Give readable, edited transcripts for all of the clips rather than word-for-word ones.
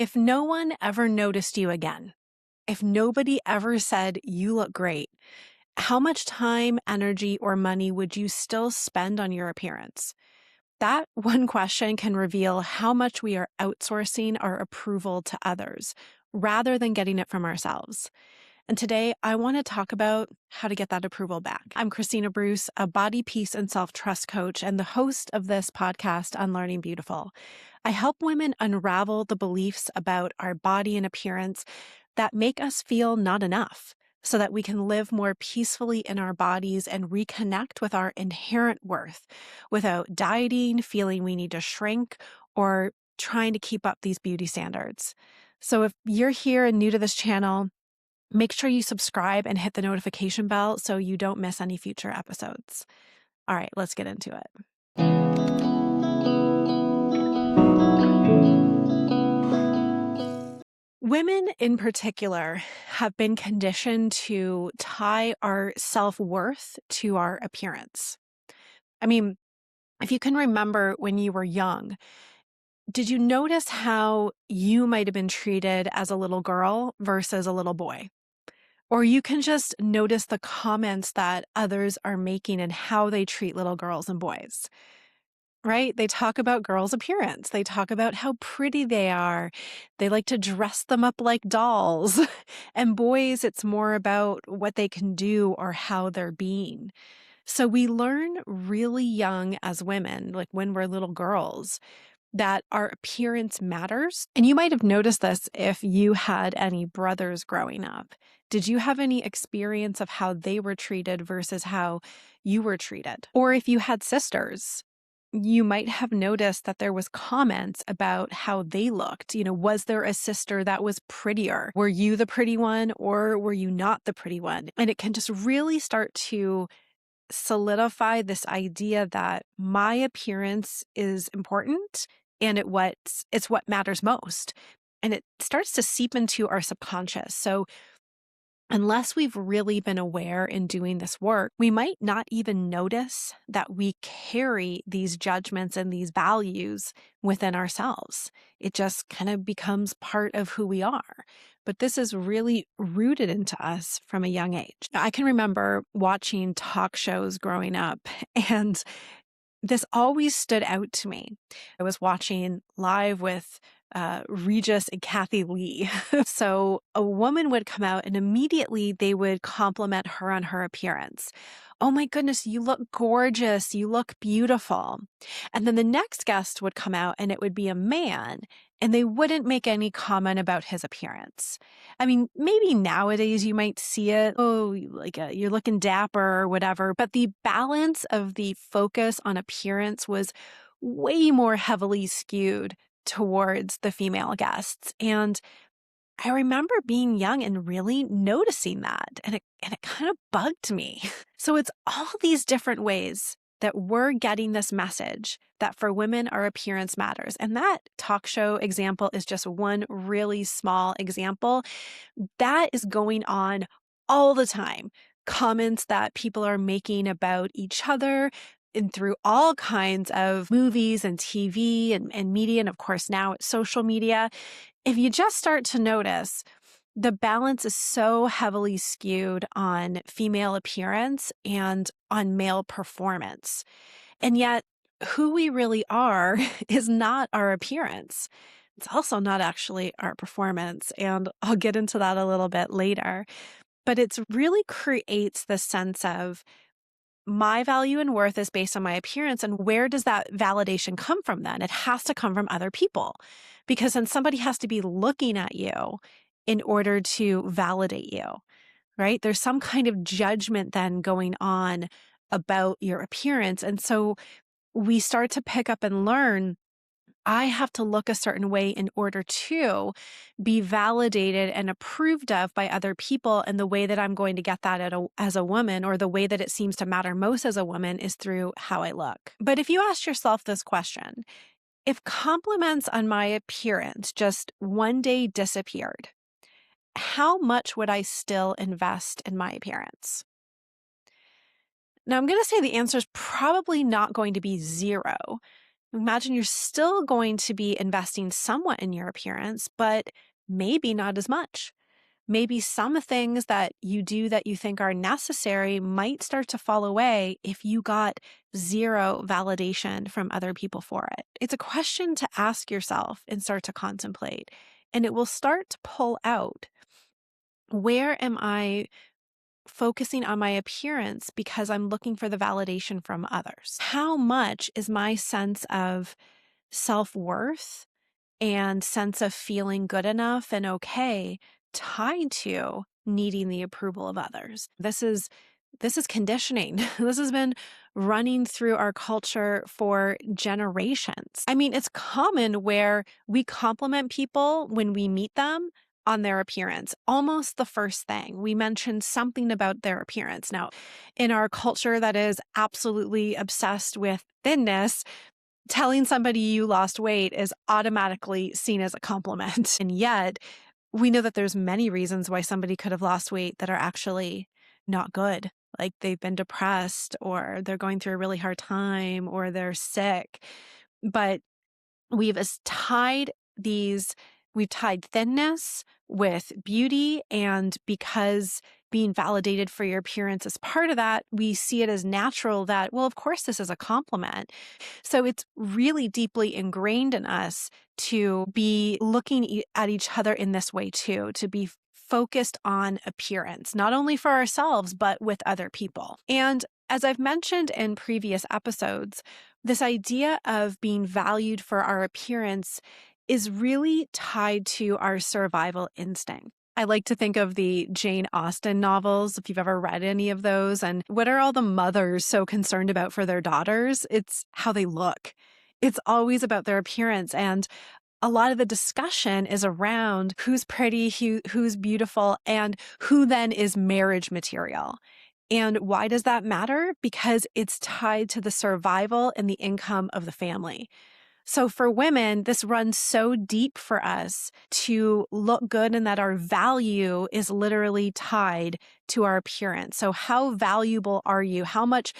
If no one ever noticed you again, if nobody ever said you look great, how much time, energy, or money would you still spend on your appearance? That one question can reveal how much we are outsourcing our approval to others rather than getting it from ourselves. And today, I want to talk about how to get that approval back. I'm Kristina Bruce, a body, peace, and self-trust coach, and the host of this podcast, Unlearning Beautiful. I help women unravel the beliefs about our body and appearance that make us feel not enough, so that we can live more peacefully in our bodies and reconnect with our inherent worth without dieting, feeling we need to shrink, or trying to keep up these beauty standards. So if you're here and new to this channel, make sure you subscribe and hit the notification bell so you don't miss any future episodes. All right, let's get into it. Women in particular have been conditioned to tie our self-worth to our appearance. I mean, if you can remember when you were young, did you notice how you might have been treated as a little girl versus a little boy? Or you can just notice the comments that others are making and how they treat little girls and boys, right? They talk about girls' appearance. They talk about how pretty they are. They like to dress them up like dolls. And boys, it's more about what they can do or how they're being. So we learn really young as women, like when we're little girls, that our appearance matters. And you might have noticed this if you had any brothers growing up. Did you have any experience of how they were treated versus how you were treated? Or if you had sisters, you might have noticed that there was comments about how they looked. Was there a sister that was prettier? Were you the pretty one or were you not the pretty one? And it can just really start to solidify this idea that my appearance is important and it's what matters most. And it starts to seep into our subconscious. So unless we've really been aware in doing this work, we might not even notice that we carry these judgments and these values within ourselves. It just kind of becomes part of who we are. But this is really rooted into us from a young age. I can remember watching talk shows growing up, and this always stood out to me. I was watching Live with Regis and Kathy Lee. So a woman would come out and immediately they would compliment her on her appearance. Oh my goodness, you look gorgeous. You look beautiful. And then the next guest would come out and it would be a man and they wouldn't make any comment about his appearance. I mean, maybe nowadays you might see it. Oh, you're looking dapper or whatever. But the balance of the focus on appearance was way more heavily skewed towards the female guests. And I remember being young and really noticing that. And it kind of bugged me. So it's all these different ways that we're getting this message that for women, our appearance matters. And that talk show example is just one really small example. That is going on all the time. Comments that people are making about each other and through all kinds of movies and TV and media, and of course now it's social media. If you just start to notice, the balance is so heavily skewed on female appearance and on male performance. And yet, who we really are is not our appearance. It's also not actually our performance. And I'll get into that a little bit later. But it really creates the sense of my value and worth is based on my appearance. And where does that validation come from then? It has to come from other people because then somebody has to be looking at you in order to validate you, right? There's some kind of judgment then going on about your appearance. And so we start to pick up and learn, I have to look a certain way in order to be validated and approved of by other people. And the way that I'm going to get that as a woman, or the way that it seems to matter most as a woman, is through how I look. But if you ask yourself this question, if compliments on my appearance just one day disappeared, how much would I still invest in my appearance? Now, I'm going to say the answer is probably not going to be zero, Imagine you're still going to be investing somewhat in your appearance, but maybe not as much. Maybe some things that you do that you think are necessary might start to fall away if you got zero validation from other people for it. It's a question to ask yourself and start to contemplate. And it will start to pull out, where am I focusing on my appearance because I'm looking for the validation from others? How much is my sense of self-worth and sense of feeling good enough and okay tied to needing the approval of others? This is conditioning. This has been running through our culture for generations. I mean, it's common where we compliment people when we meet them on their appearance. Almost the first thing we mention something about their appearance. Now, in our culture that is absolutely obsessed with thinness, telling somebody you lost weight is automatically seen as a compliment. And yet, we know that there's many reasons why somebody could have lost weight that are actually not good. Like they've been depressed, or they're going through a really hard time, or they're sick. But we've tied these, we've tied thinness with beauty. And because being validated for your appearance is part of that, we see it as natural that, well, of course, this is a compliment. So it's really deeply ingrained in us to be looking at each other in this way too, to be focused on appearance, not only for ourselves, but with other people. And as I've mentioned in previous episodes, this idea of being valued for our appearance is really tied to our survival instinct. I like to think of the Jane Austen novels, if you've ever read any of those. And what are all the mothers so concerned about for their daughters? It's how they look. It's always about their appearance. And a lot of the discussion is around who's pretty, who's beautiful, and who then is marriage material. And why does that matter? Because it's tied to the survival and the income of the family. So for women, this runs so deep for us to look good, and that our value is literally tied to our appearance. So how valuable are you? How much,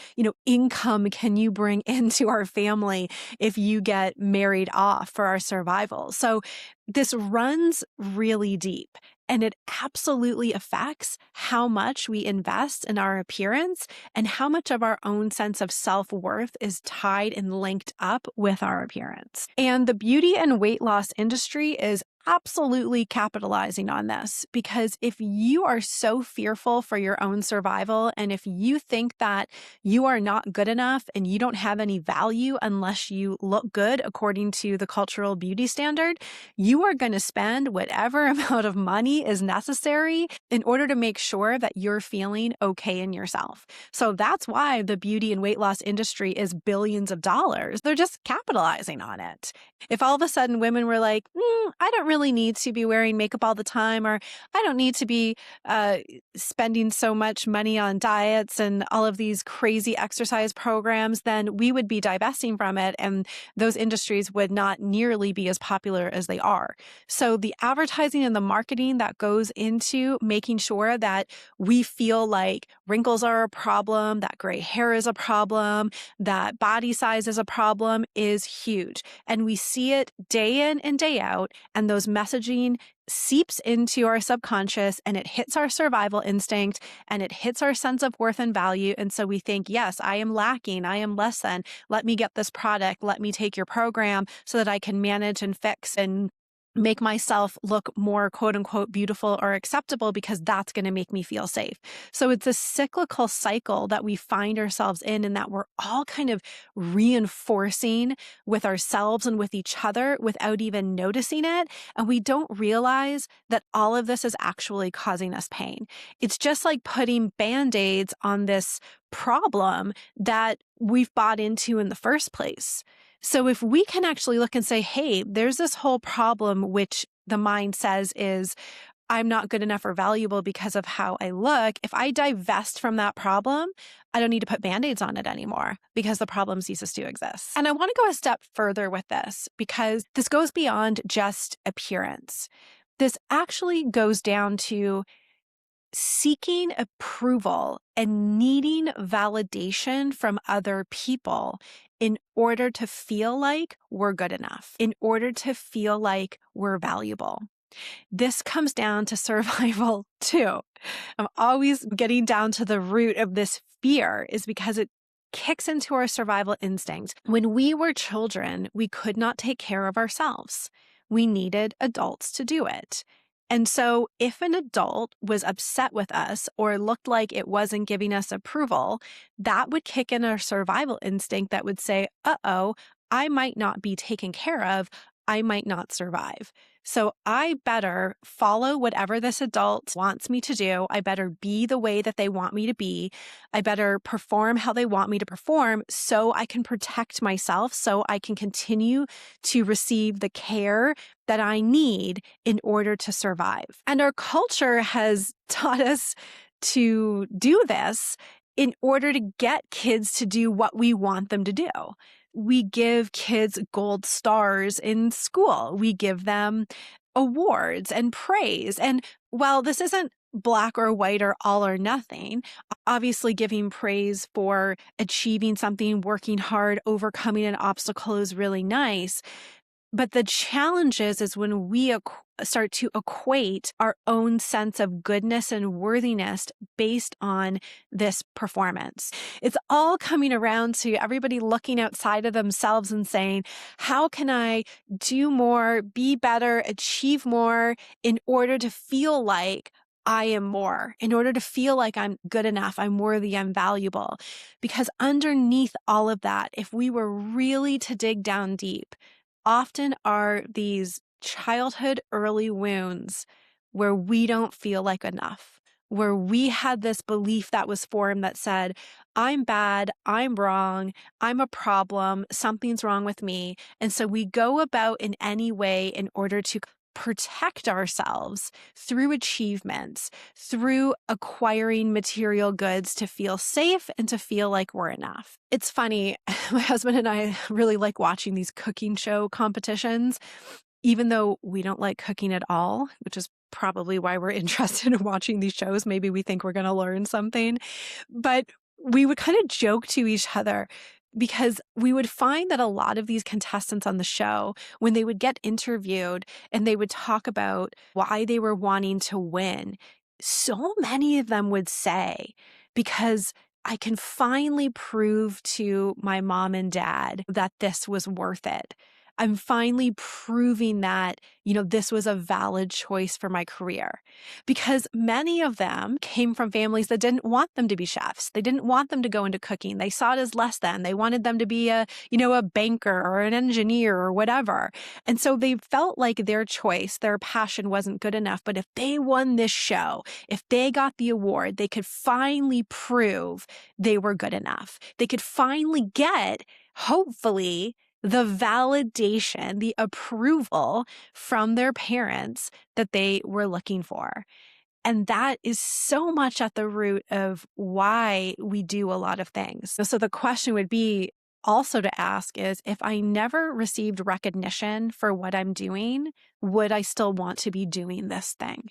income can you bring into our family if you get married off for our survival? So this runs really deep. And it absolutely affects how much we invest in our appearance and how much of our own sense of self-worth is tied and linked up with our appearance. And the beauty and weight loss industry is absolutely capitalizing on this, because if you are so fearful for your own survival, and if you think that you are not good enough and you don't have any value unless you look good according to the cultural beauty standard, you are going to spend whatever amount of money is necessary in order to make sure that you're feeling okay in yourself. So that's why the beauty and weight loss industry is billions of dollars. They're just capitalizing on it. If all of a sudden women were like, I don't really need to be wearing makeup all the time, or I don't need to be spending so much money on diets and all of these crazy exercise programs, then we would be divesting from it, and those industries would not nearly be as popular as they are. So the advertising and the marketing that goes into making sure that we feel like wrinkles are a problem, that gray hair is a problem, that body size is a problem is huge. And we see it day in and day out, and those messaging seeps into our subconscious, and it hits our survival instinct, and it hits our sense of worth and value. And so we think, yes, I am lacking, I am less than, let me get this product, let me take your program so that I can manage and fix and make myself look more quote unquote beautiful or acceptable, because that's going to make me feel safe. So it's a cyclical cycle that we find ourselves in, and that we're all kind of reinforcing with ourselves and with each other without even noticing it. And we don't realize that all of this is actually causing us pain. It's just like putting Band-Aids on this problem that we've bought into in the first place. So if we can actually look and say, hey, there's this whole problem, which the mind says is, I'm not good enough or valuable because of how I look. If I divest from that problem, I don't need to put Band-Aids on it anymore, because the problem ceases to exist. And I want to go a step further with this, because this goes beyond just appearance. This actually goes down to seeking approval and needing validation from other people in order to feel like we're good enough, in order to feel like we're valuable. This comes down to survival too. I'm always getting down to the root of this fear is because it kicks into our survival instinct. When we were children, we could not take care of ourselves. We needed adults to do it. And so if an adult was upset with us or looked like it wasn't giving us approval, that would kick in our survival instinct that would say, uh-oh, I might not be taken care of. I might not survive. So I better follow whatever this adult wants me to do. I better be the way that they want me to be. I better perform how they want me to perform so I can protect myself, so I can continue to receive the care that I need in order to survive. And our culture has taught us to do this in order to get kids to do what we want them to do. We give kids gold stars in school. We give them awards and praise. And while this isn't black or white or all or nothing, obviously giving praise for achieving something, working hard, overcoming an obstacle is really nice. But the challenge is when we start to equate our own sense of goodness and worthiness based on this performance. It's all coming around to everybody looking outside of themselves and saying, how can I do more, be better, achieve more in order to feel like I am more, in order to feel like I'm good enough, I'm worthy, I'm valuable. Because underneath all of that, if we were really to dig down deep, often are these childhood early wounds where we don't feel like enough, where we had this belief that was formed that said, I'm bad, I'm wrong, I'm a problem, something's wrong with me. And so we go about in any way in order to protect ourselves through achievements, through acquiring material goods to feel safe and to feel like we're enough. It's funny, my husband and I really like watching these cooking show competitions, even though we don't like cooking at all, which is probably why we're interested in watching these shows. Maybe we think we're going to learn something. But we would kind of joke to each other because we would find that a lot of these contestants on the show, when they would get interviewed and they would talk about why they were wanting to win, so many of them would say, because I can finally prove to my mom and dad that this was worth it. I'm finally proving that, this was a valid choice for my career. Because many of them came from families that didn't want them to be chefs. They didn't want them to go into cooking. They saw it as less than. They wanted them to be a banker or an engineer or whatever. And so they felt like their choice, their passion wasn't good enough. But if they won this show, if they got the award, they could finally prove they were good enough. They could finally get, hopefully, the validation, the approval from their parents that they were looking for. And that is so much at the root of why we do a lot of things. So the question would be also to ask is, if I never received recognition for what I'm doing, would I still want to be doing this thing?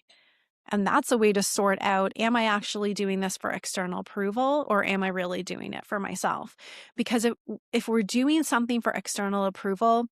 And that's a way to sort out, am I actually doing this for external approval or am I really doing it for myself? Because if we're doing something for external approval,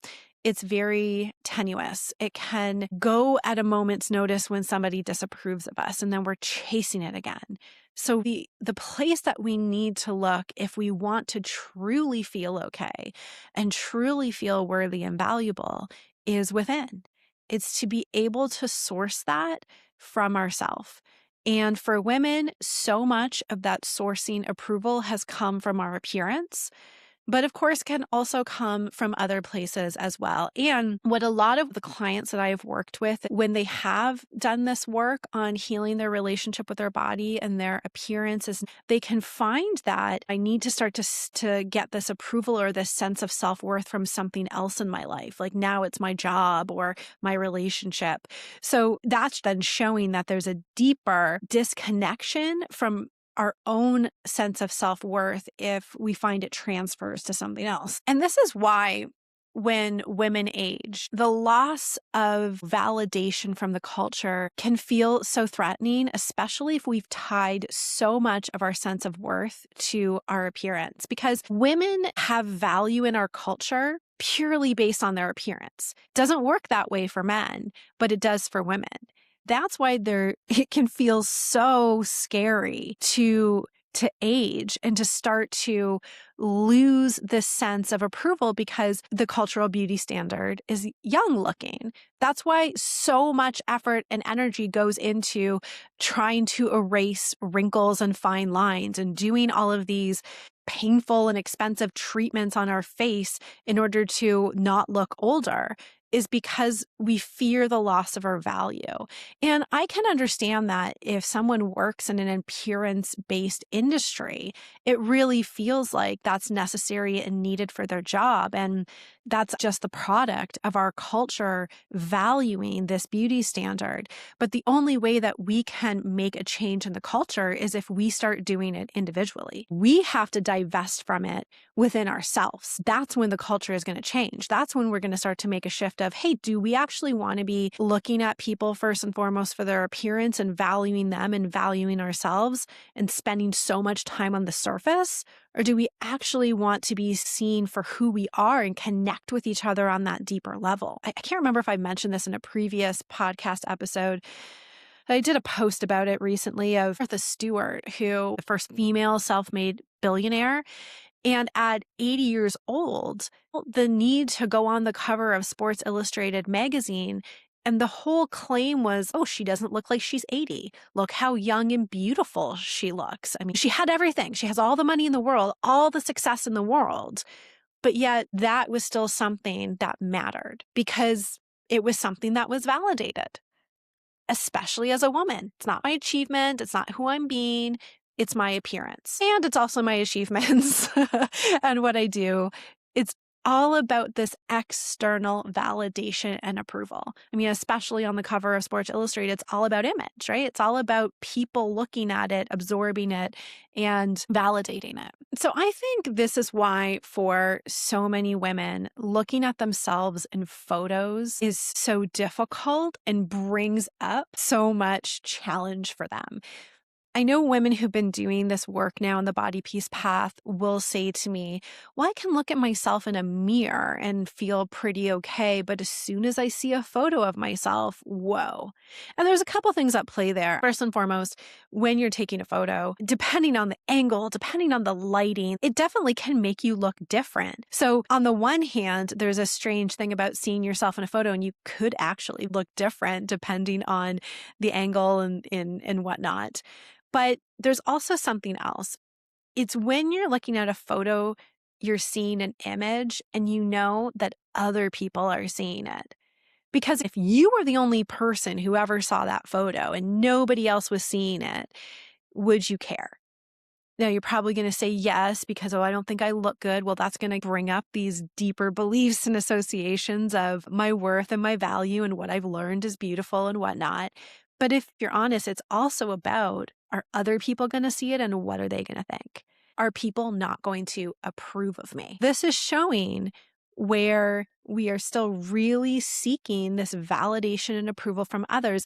it's very tenuous. It can go at a moment's notice when somebody disapproves of us, and then we're chasing it again. So the place that we need to look if we want to truly feel okay and truly feel worthy and valuable is within. It's to be able to source that from ourselves. And for women, so much of that sourcing approval has come from our appearance, but of course can also come from other places as well. And what a lot of the clients that I have worked with, when they have done this work on healing their relationship with their body and their appearance, is they can find that I need to start to get this approval or this sense of self-worth from something else in my life. Like now it's my job or my relationship. So that's then showing that there's a deeper disconnection from our own sense of self-worth if we find it transfers to something else. And this is why when women age. The loss of validation from the culture can feel so threatening, especially if we've tied so much of our sense of worth to our appearance, because women have value in our culture purely based on their appearance. Doesn't work that way for men, but it does for women. That's why it can feel so scary to age and to start to lose this sense of approval because the cultural beauty standard is young looking. That's why so much effort and energy goes into trying to erase wrinkles and fine lines and doing all of these painful and expensive treatments on our face in order to not look older, is because we fear the loss of our value. And I can understand that if someone works in an appearance-based industry, it really feels like that's necessary and needed for their job. And that's just the product of our culture valuing this beauty standard. But the only way that we can make a change in the culture is if we start doing it individually. We have to divest from it within ourselves. That's when the culture is going to change. That's when we're going to start to make a shift of, hey, do we actually want to be looking at people first and foremost for their appearance and valuing them and valuing ourselves and spending so much time on the surface? Or do we actually want to be seen for who we are and connect with each other on that deeper level? I can't remember if I mentioned this in a previous podcast episode. I did a post about it recently of Martha Stewart, who the first female self-made billionaire. And at 80 years old, the need to go on the cover of Sports Illustrated magazine. And the whole claim was, oh, she doesn't look like she's 80. Look how young and beautiful she looks. I mean, she had everything. She has all the money in the world, all the success in the world. But yet that was still something that mattered because it was something that was validated, especially as a woman. It's not my achievement. It's not who I'm being. It's my appearance. And it's also my achievements and what I do. It's all about this external validation and approval. I mean, especially on the cover of Sports Illustrated, it's all about image, right? It's all about people looking at it, absorbing it, and validating it. So I think this is why for so many women, looking at themselves in photos is so difficult and brings up so much challenge for them. I know women who've been doing this work now in the body peace path will say to me, well, I can look at myself in a mirror and feel pretty okay, but as soon as I see a photo of myself, whoa. And there's a couple things at play there. First and foremost, when you're taking a photo, depending on the angle, depending on the lighting, it definitely can make you look different. So on the one hand, there's a strange thing about seeing yourself in a photo, and you could actually look different depending on the angle and whatnot. But there's also something else. It's when you're looking at a photo, you're seeing an image and you know that other people are seeing it. Because if you were the only person who ever saw that photo and nobody else was seeing it, would you care? Now, you're probably going to say yes because, oh, I don't think I look good. Well, that's going to bring up these deeper beliefs and associations of my worth and my value and what I've learned is beautiful and whatnot. But if you're honest, it's also about, are other people going to see it and what are they going to think? Are people not going to approve of me? This is showing where we are still really seeking this validation and approval from others.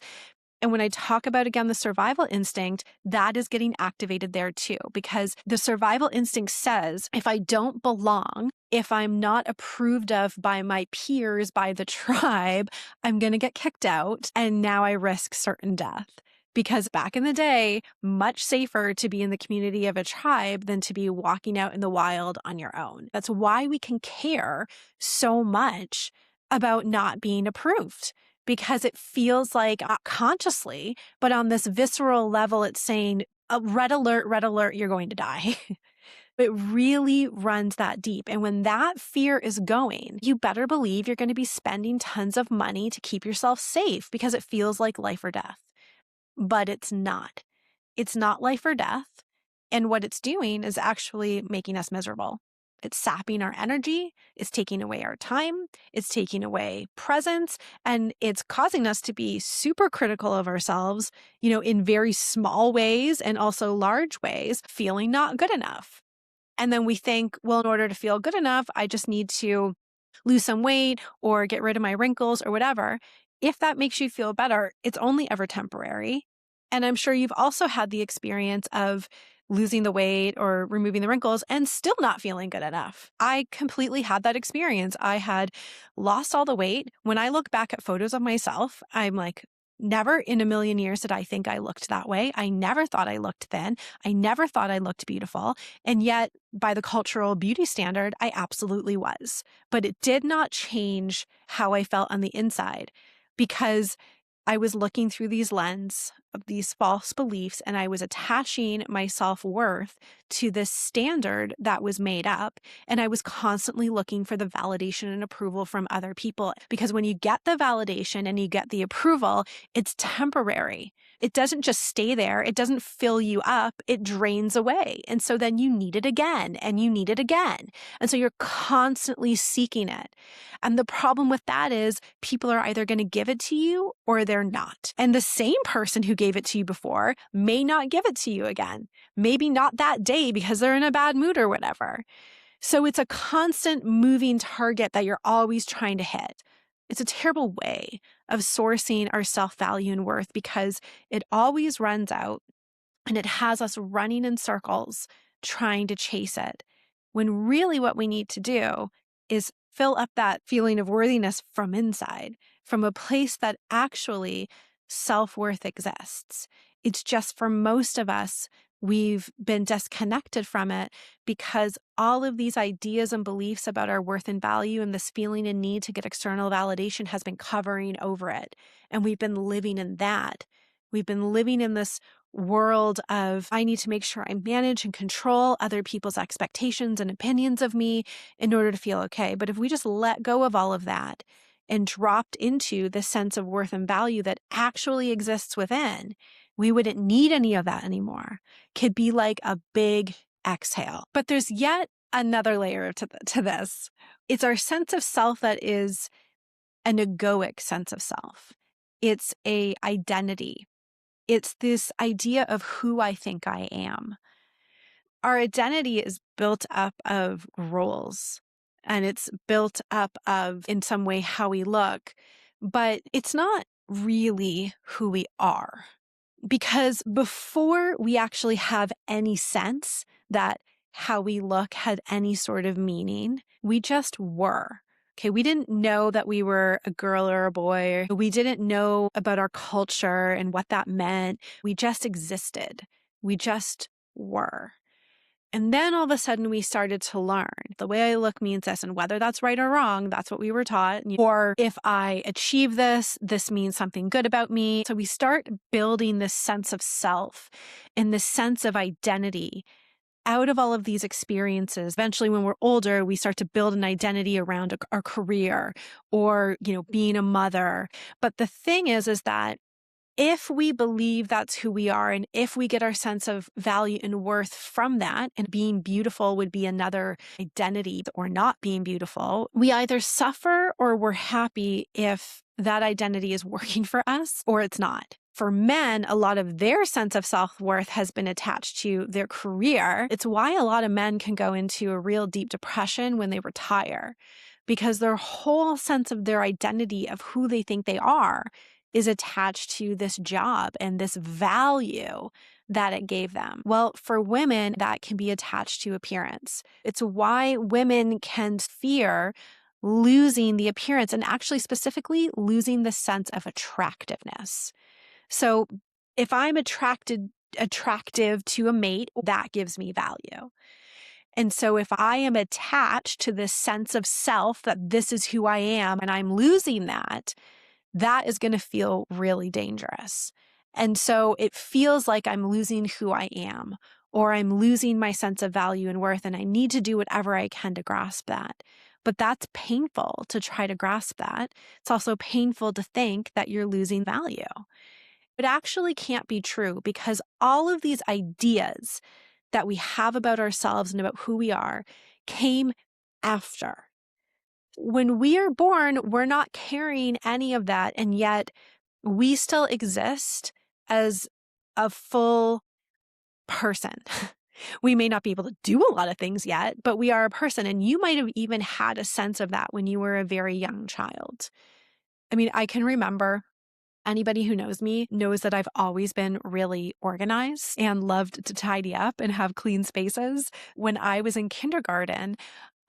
And when I talk about, again, the survival instinct, that is getting activated there too, because the survival instinct says, if I don't belong, if I'm not approved of by my peers, by the tribe, I'm going to get kicked out. And now I risk certain death. Because back in the day, much safer to be in the community of a tribe than to be walking out in the wild on your own. That's why we can care so much about not being approved. Because it feels like consciously, but on this visceral level, it's saying, red alert, you're going to die. It really runs that deep. And when that fear is going, you better believe you're going to be spending tons of money to keep yourself safe because it feels like life or death. But it's not. It's not life or death. And what it's doing is actually making us miserable. It's sapping our energy, it's taking away our time, it's taking away presence, and it's causing us to be super critical of ourselves, in very small ways and also large ways, feeling not good enough. And then we think, well, in order to feel good enough, I just need to lose some weight or get rid of my wrinkles or whatever. If that makes you feel better, it's only ever temporary. And I'm sure you've also had the experience of losing the weight or removing the wrinkles and still not feeling good enough. I completely had that experience. I had lost all the weight. When I look back at photos of myself, I'm like, never in a million years did I think I looked that way. I never thought I looked thin. I never thought I looked beautiful. And yet, by the cultural beauty standard, I absolutely was. But it did not change how I felt on the inside because I was looking through these lens of these false beliefs and I was attaching my self-worth to this standard that was made up. And I was constantly looking for the validation and approval from other people. Because when you get the validation and you get the approval, it's temporary. It doesn't just stay there. It doesn't fill you up. It drains away. And so then you need it again and you need it again. And so you're constantly seeking it. And the problem with that is people are either going to give it to you or they're not. And the same person who gave it to you before may not give it to you again. Maybe not that day because they're in a bad mood or whatever. So it's a constant moving target that you're always trying to hit. It's a terrible way of sourcing our self-value and worth because it always runs out and it has us running in circles trying to chase it. When really what we need to do is fill up that feeling of worthiness from inside, from a place that actually self-worth exists. It's just for most of us, we've been disconnected from it because all of these ideas and beliefs about our worth and value and this feeling and need to get external validation has been covering over it. And we've been living in that. We've been living in this world of, I need to make sure I manage and control other people's expectations and opinions of me in order to feel okay. But if we just let go of all of that and dropped into the sense of worth and value that actually exists within, we wouldn't need any of that anymore. Could be like a big exhale. But there's yet another layer to this. It's our sense of self that is an egoic sense of self. It's a identity. It's this idea of who I think I am. Our identity is built up of roles and it's built up of, in some way, how we look, but it's not really who we are. Because before we actually have any sense that how we look had any sort of meaning, we just were. Okay, we didn't know that we were a girl or a boy. We didn't know about our culture and what that meant. We just existed. We just were. And then all of a sudden we started to learn the way I look means this, and whether that's right or wrong, that's what we were taught. Or if I achieve this, this means something good about me. So we start building this sense of self and this sense of identity out of all of these experiences. Eventually, when we're older, we start to build an identity around our career or, being a mother. But the thing is that if we believe that's who we are, and if we get our sense of value and worth from that, and being beautiful would be another identity, or not being beautiful, we either suffer or we're happy if that identity is working for us or it's not. For men, a lot of their sense of self-worth has been attached to their career. It's why a lot of men can go into a real deep depression when they retire, because their whole sense of their identity of who they think they are is attached to this job and this value that it gave them. Well, for women, that can be attached to appearance. It's why women can fear losing the appearance and actually specifically losing the sense of attractiveness. So if I'm attractive to a mate, that gives me value. And so if I am attached to this sense of self that this is who I am and I'm losing that, that is going to feel really dangerous. And so it feels like I'm losing who I am, or I'm losing my sense of value and worth, and I need to do whatever I can to grasp that. But that's painful to try to grasp that. It's also painful to think that you're losing value. It actually can't be true, because all of these ideas that we have about ourselves and about who we are came after. When we are born, we're not carrying any of that, and yet we still exist as a full person. We may not be able to do a lot of things yet, but we are a person. And you might have even had a sense of that when you were a very young child. I mean, I can remember anybody who knows me knows that I've always been really organized and loved to tidy up and have clean spaces. When I was in kindergarten,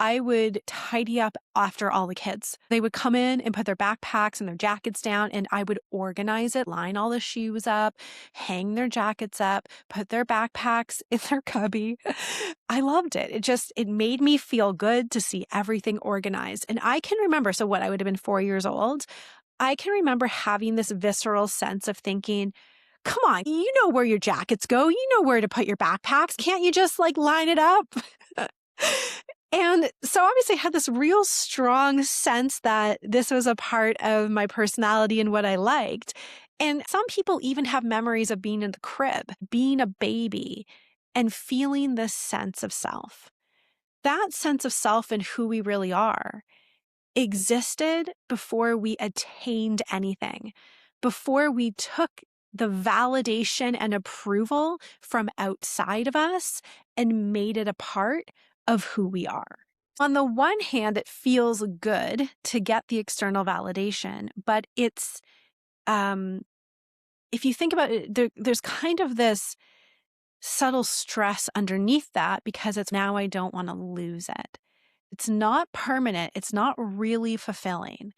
I would tidy up after all the kids. They would come in and put their backpacks and their jackets down, and I would organize it, line all the shoes up, hang their jackets up, put their backpacks in their cubby. I loved it. It made me feel good to see everything organized. And I can remember, so what, I would have been 4 years old. I can remember having this visceral sense of thinking, come on, you know where your jackets go. You know where to put your backpacks. Can't you just line it up? And so obviously I had this real strong sense that this was a part of my personality and what I liked. And some people even have memories of being in the crib, being a baby, and feeling this sense of self. That sense of self and who we really are existed before we attained anything, before we took the validation and approval from outside of us and made it a part of who we are. On the one hand, it feels good to get the external validation, but if you think about it, there's kind of this subtle stress underneath that because it's now I don't want to lose it. It's not permanent. It's not really fulfilling.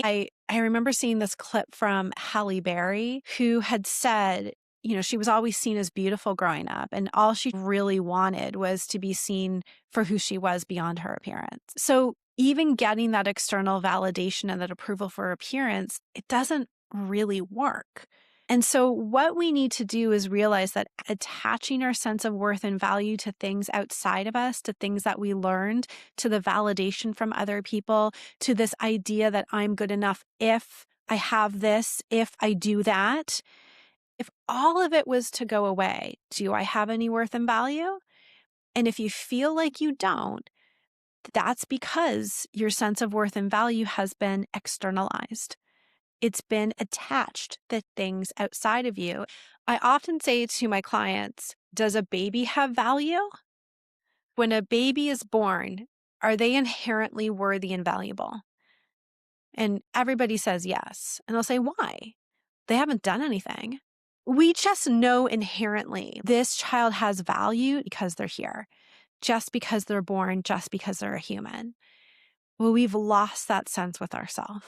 I remember seeing this clip from Halle Berry, who had said, she was always seen as beautiful growing up, and all she really wanted was to be seen for who she was beyond her appearance. So even getting that external validation and that approval for appearance, it doesn't really work. And so what we need to do is realize that attaching our sense of worth and value to things outside of us, to things that we learned, to the validation from other people, to this idea that I'm good enough if I have this, if I do that, if all of it was to go away, do I have any worth and value? And if you feel like you don't, that's because your sense of worth and value has been externalized. It's been attached to things outside of you. I often say to my clients, does a baby have value? When a baby is born, are they inherently worthy and valuable? And everybody says yes. And I'll say, why? They haven't done anything. We just know inherently this child has value because they're here, just because they're born, just because they're a human. Well, we've lost that sense with ourselves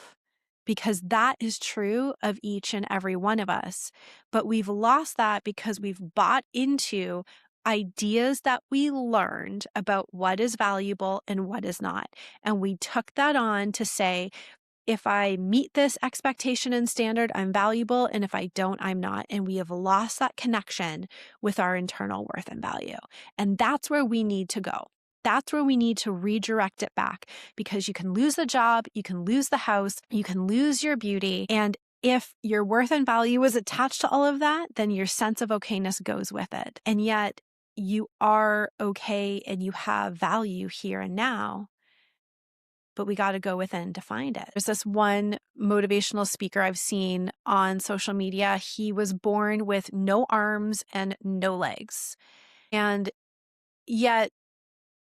because that is true of each and every one of us. But we've lost that because we've bought into ideas that we learned about what is valuable and what is not. And we took that on to say, if I meet this expectation and standard, I'm valuable. And if I don't, I'm not. And we have lost that connection with our internal worth and value. And that's where we need to go. That's where we need to redirect it back, because you can lose the job, you can lose the house, you can lose your beauty. And if your worth and value is attached to all of that, then your sense of okayness goes with it. And yet you are okay and you have value here and now, but we got to go within to find it. There's this one motivational speaker I've seen on social media. He was born with no arms and no legs. And yet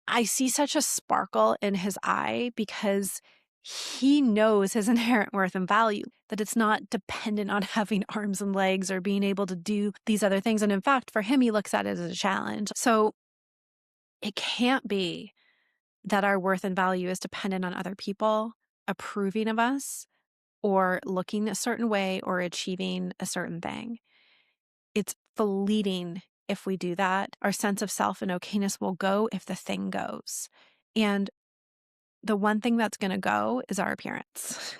I see such a sparkle in his eye because he knows his inherent worth and value, that it's not dependent on having arms and legs or being able to do these other things. And in fact, for him, he looks at it as a challenge. So it can't be that our worth and value is dependent on other people approving of us or looking a certain way or achieving a certain thing. It's fleeting if we do that. Our sense of self and okayness will go if the thing goes. And the one thing that's going to go is our appearance.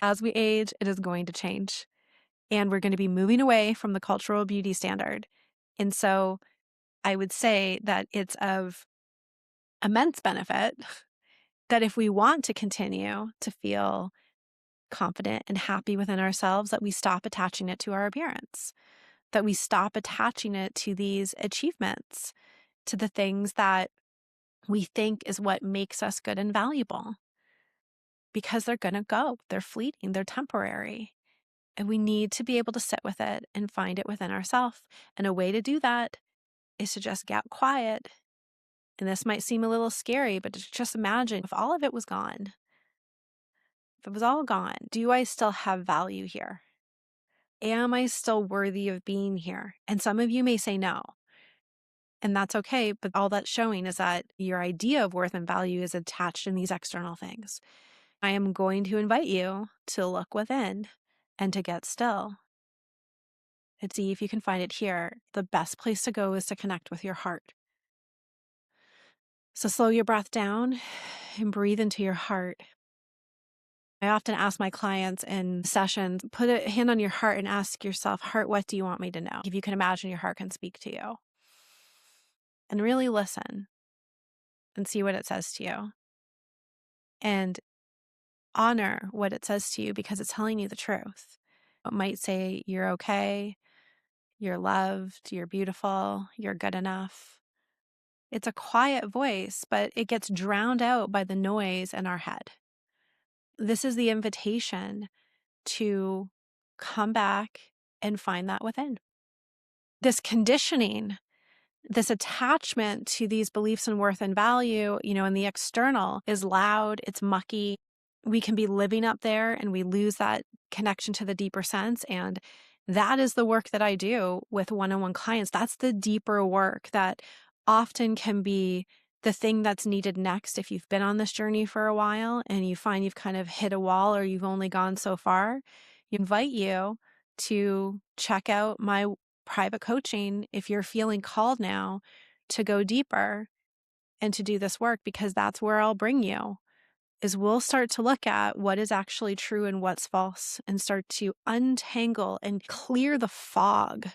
As we age, it is going to change. And we're going to be moving away from the cultural beauty standard. And so I would say that it's of immense benefit that if we want to continue to feel confident and happy within ourselves, that we stop attaching it to our appearance, that we stop attaching it to these achievements, to the things that we think is what makes us good and valuable, because they're going to go, they're fleeting, they're temporary. And we need to be able to sit with it and find it within ourselves. And a way to do that is to just get quiet. And this might seem a little scary, but just imagine if all of it was gone. If it was all gone, do I still have value here? Am I still worthy of being here? And some of you may say no. And that's okay, but all that's showing is that your idea of worth and value is attached in these external things. I am going to invite you to look within and to get still and see if you can find it here. The best place to go is to connect with your heart. So slow your breath down and breathe into your heart. I often ask my clients in sessions, put a hand on your heart and ask yourself, heart, what do you want me to know? If you can imagine your heart can speak to you. And really listen and see what it says to you. And honor what it says to you because it's telling you the truth. It might say you're okay, you're loved, you're beautiful, you're good enough. It's a quiet voice, but it gets drowned out by the noise in our head. This is the invitation to come back and find that within. This conditioning, this attachment to these beliefs in worth and value, in the external is loud, it's mucky. We can be living up there and we lose that connection to the deeper sense. And that is the work that I do with one-on-one clients. That's the deeper work that often can be the thing that's needed next if you've been on this journey for a while and you find you've kind of hit a wall or you've only gone so far. I invite you to check out my private coaching if you're feeling called now to go deeper and to do this work, because that's where I'll bring you. Is we'll start to look at what is actually true and what's false and start to untangle and clear the fog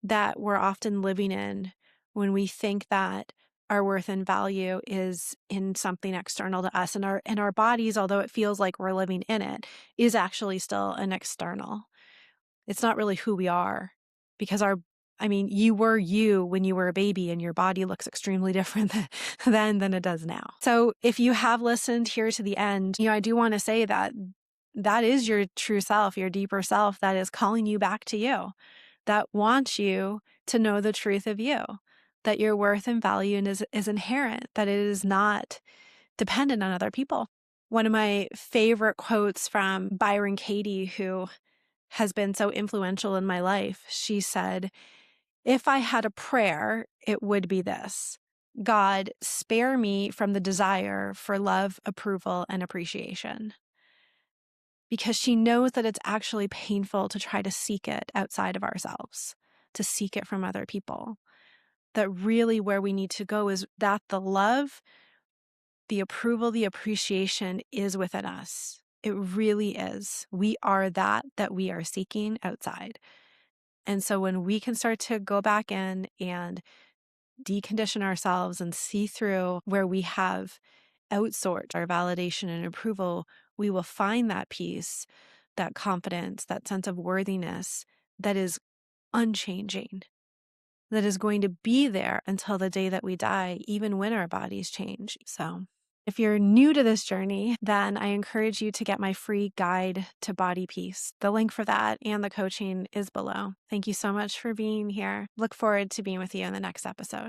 that we're often living in when we think that our worth and value is in something external to us, and our bodies, although it feels like we're living in it, is actually still an external. It's not really who we are, because you were you when you were a baby and your body looks extremely different then than it does now. So if you have listened here to the end, I do want to say that that is your true self, your deeper self that is calling you back to you, that wants you to know the truth of you, that your worth and value is inherent, that it is not dependent on other people. One of my favorite quotes from Byron Katie, who has been so influential in my life. She said, if I had a prayer, it would be this: God, spare me from the desire for love, approval, and appreciation. Because she knows that it's actually painful to try to seek it outside of ourselves, to seek it from other people. That really where we need to go is that the love, the approval, the appreciation is within us. It really is. We are that we are seeking outside. And so when we can start to go back in and decondition ourselves and see through where we have outsourced our validation and approval, we will find that peace, that confidence, that sense of worthiness that is unchanging, that is going to be there until the day that we die, even when our bodies change. So if you're new to this journey, then I encourage you to get my free guide to body peace. The link for that and the coaching is below. Thank you so much for being here. Look forward to being with you in the next episode.